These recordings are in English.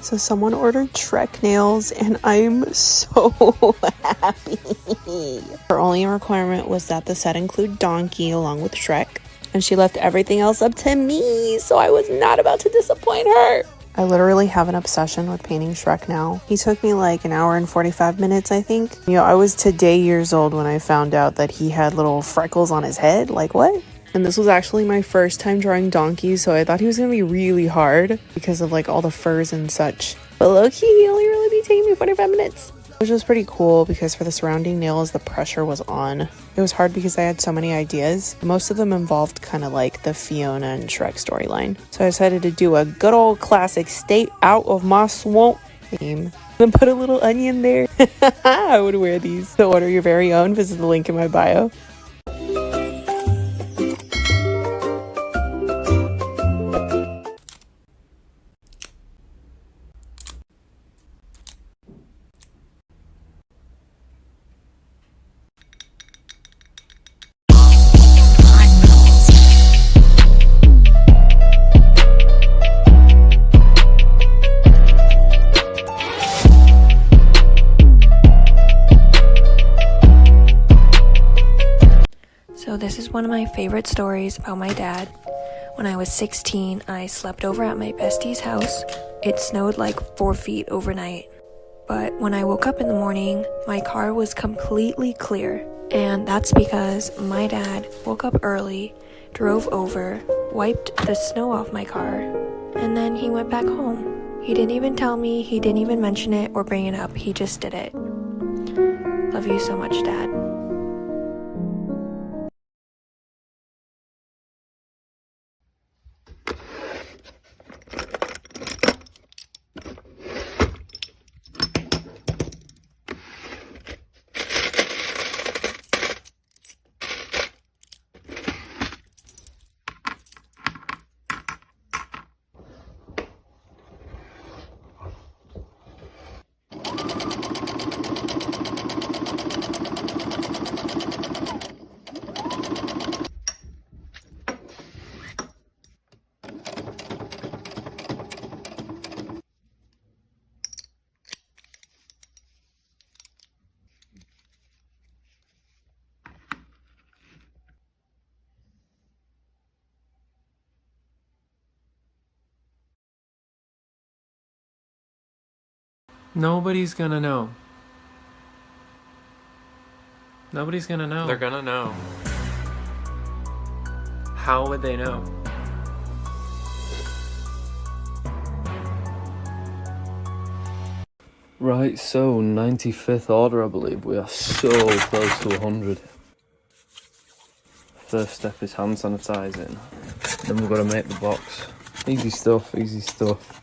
So someone ordered Shrek nails and I'm so happy. Her only requirement was that the set include Donkey along with Shrek, and she left everything else up to me, so I was not about to disappoint her. I literally have an obsession with painting Shrek now. He took me like an hour and 45 minutes, I think. You know, I was today years old when I found out that he had little freckles on his head. Like, what? And this was actually my first time drawing Donkey, so I thought he was gonna be really hard because of like all the furs and such. But low-key, he only really be taking me 45 minutes. Which was pretty cool because for the surrounding nails, the pressure was on. It was hard because I had so many ideas. Most of them involved kind of like the Fiona and Shrek storyline. So I decided to do a good old classic stay out of my swamp theme. Then put a little onion there. I would wear these. To order your very own, visit the link in my bio. So this is one of my favorite stories about my dad. When I was 16, I slept over at my bestie's house. It snowed like 4 feet overnight. But when I woke up in the morning, my car was completely clear. And that's because my dad woke up early, drove over, wiped the snow off my car, and then he went back home. He didn't even tell me, he didn't even mention it or bring it up, he just did it. Love you so much, Dad. Nobody's gonna know. Nobody's gonna know. They're gonna know. How would they know? Right, so 95th order, I believe. We are so close to 100. First step is hand sanitizing. Then we've got to make the box. Easy stuff, easy stuff.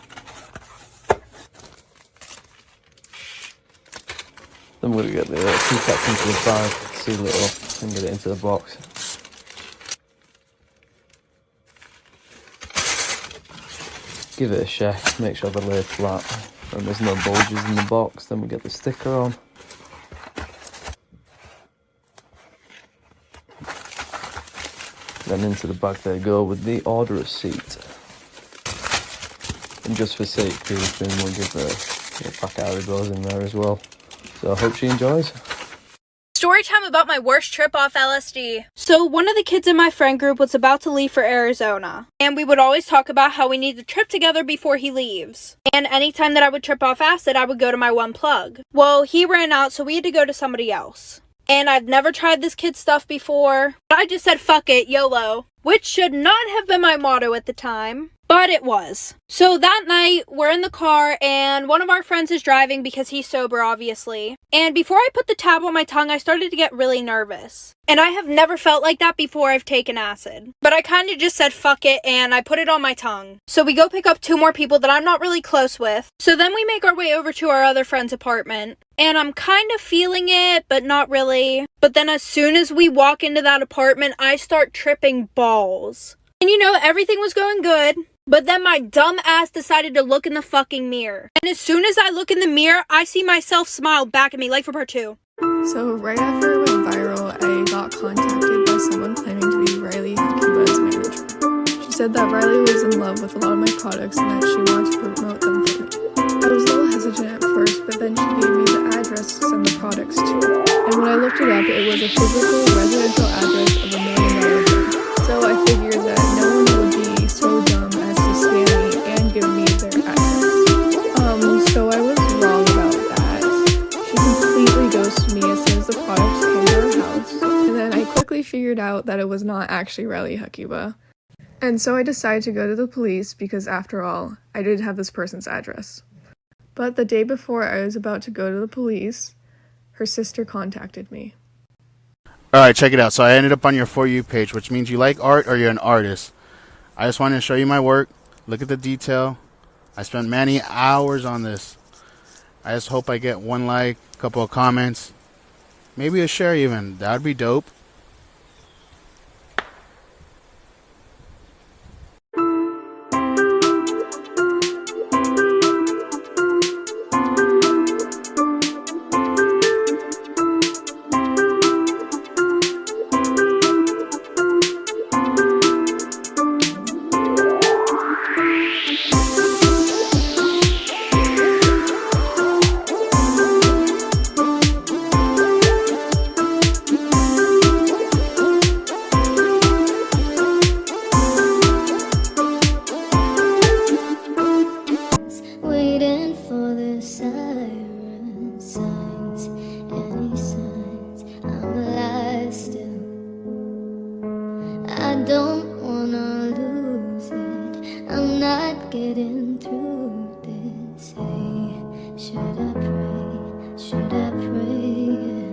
Then we're going to get the two caps into the bag, seal it up, and get it into the box. Give it a check, make sure the lid's flat and there's no bulges in the box. Then we get the sticker on. Then into the bag they go with the order receipt. And just for safety, then we'll give a pack of Haribos in there as well. So I hope she enjoys. Story time about my worst trip off LSD. So one of the kids in my friend group was about to leave for Arizona. And we would always talk about how we need to trip together before he leaves. And anytime that I would trip off acid, I would go to my one plug. Well, he ran out, so we had to go to somebody else. And I've never tried this kid's stuff before. But I just said, fuck it, YOLO. Which should not have been my motto at the time. But it was. So that night, we're in the car, and one of our friends is driving because he's sober, obviously. And before I put the tab on my tongue, I started to get really nervous. And I have never felt like that before I've taken acid. But I kind of just said fuck it, and I put it on my tongue. So we go pick up 2 more people that I'm not really close with. So then we make our way over to our other friend's apartment. And I'm kind of feeling it, but not really. But then as soon as we walk into that apartment, I start tripping balls. And you know, everything was going good. But then my dumb ass decided to look in the fucking mirror. And as soon as I look in the mirror, I see myself smile back at me, like for part 2. So right after it went viral, I got contacted by someone claiming to be Riley Cuba's manager. She said that Riley was in love with a lot of my products and that she wanted to promote them for me. then she gave me the address to send the products to. And when I looked it up, it was a physical residential address of $1 million home. So I figured that no one would be so dumb as to scam me and give me their address. So I was wrong about that. She completely ghosted me as soon as the products came to her house. And then I quickly figured out that it was not actually 𝗧𝗶𝗸𝗧𝗶. And so I decided to go to the police because, after all, I did have this person's address. But the day before I was about to go to the police, her sister contacted me. Alright, check it out. So I ended up on your For You page, which means you like art or you're an artist. I just wanted to show you my work. Look at the detail. I spent many hours on this. I just hope I get one like, a couple of comments, maybe a share even. That would be dope. don't wanna lose it. I'm not getting through this. Hey, should I pray? Should I pray?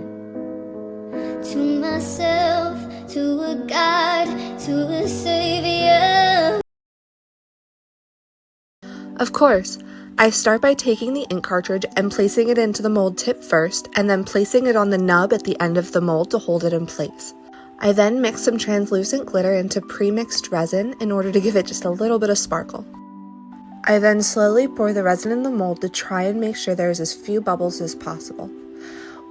To myself, to a God, to a Savior. Of course, I start by taking the ink cartridge and placing it into the mold tip first, and then placing it on the nub at the end of the mold to hold it in place. I then mix some translucent glitter into pre-mixed resin in order to give it just a little bit of sparkle. I then slowly pour the resin in the mold to try and make sure there's as few bubbles as possible.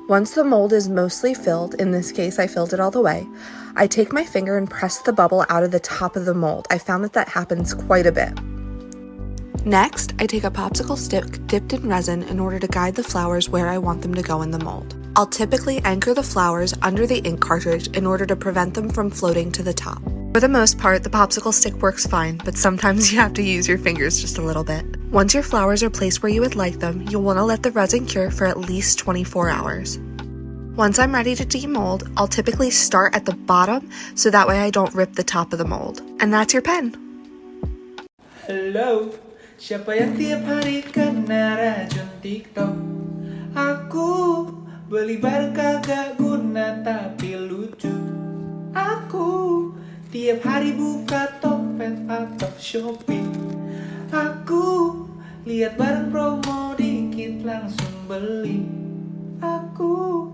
Once the mold is mostly filled, in this case I filled it all the way, I take my finger and press the bubble out of the top of the mold. I found that happens quite a bit. Next, I take a popsicle stick dipped in resin in order to guide the flowers where I want them to go in the mold. I'll typically anchor the flowers under the ink cartridge in order to prevent them from floating to the top. For the most part, the popsicle stick works fine, but sometimes you have to use your fingers just a little bit. Once your flowers are placed where you would like them, you'll want to let the resin cure for at least 24 hours. Once I'm ready to demold, I'll typically start at the bottom so that way I don't rip the top of the mold. And that's your pen! Hello, siapa yang tiap hari kena racun TikTok? Aku beli barang kagak guna tapi lucu. Aku tiap hari buka Tokped atau Shopee. Aku lihat barang promo dikit langsung beli. Aku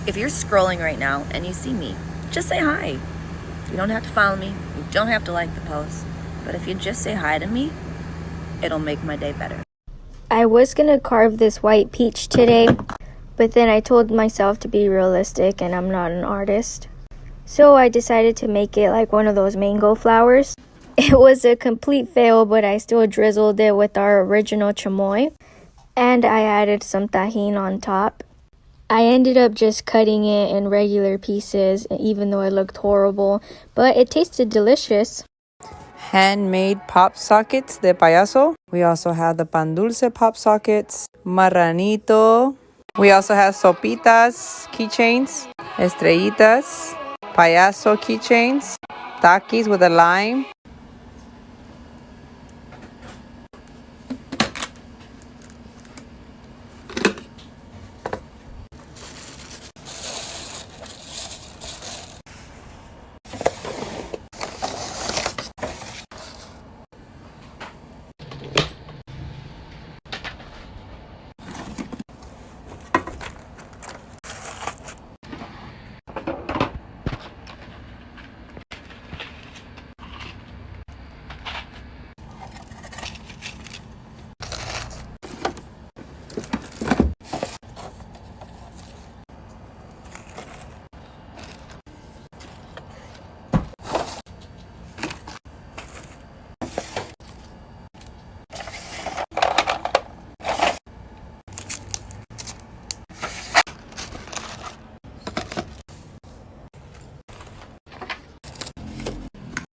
If you're scrolling right now and you see me, just say hi. You don't have to follow me. You don't have to like the post. But if you just say hi to me, it'll make my day better. I was gonna carve this white peach today, but then I told myself to be realistic and I'm not an artist. So I decided to make it like one of those mango flowers. It was a complete fail, but I still drizzled it with our original chamoy. And I added some tahini on top. I ended up just cutting it in regular pieces, even though it looked horrible, but it tasted delicious. Handmade pop sockets de payaso. We also have the pan dulce pop sockets, marranito. We also have sopitas keychains, estrellitas, payaso keychains, takis with a lime,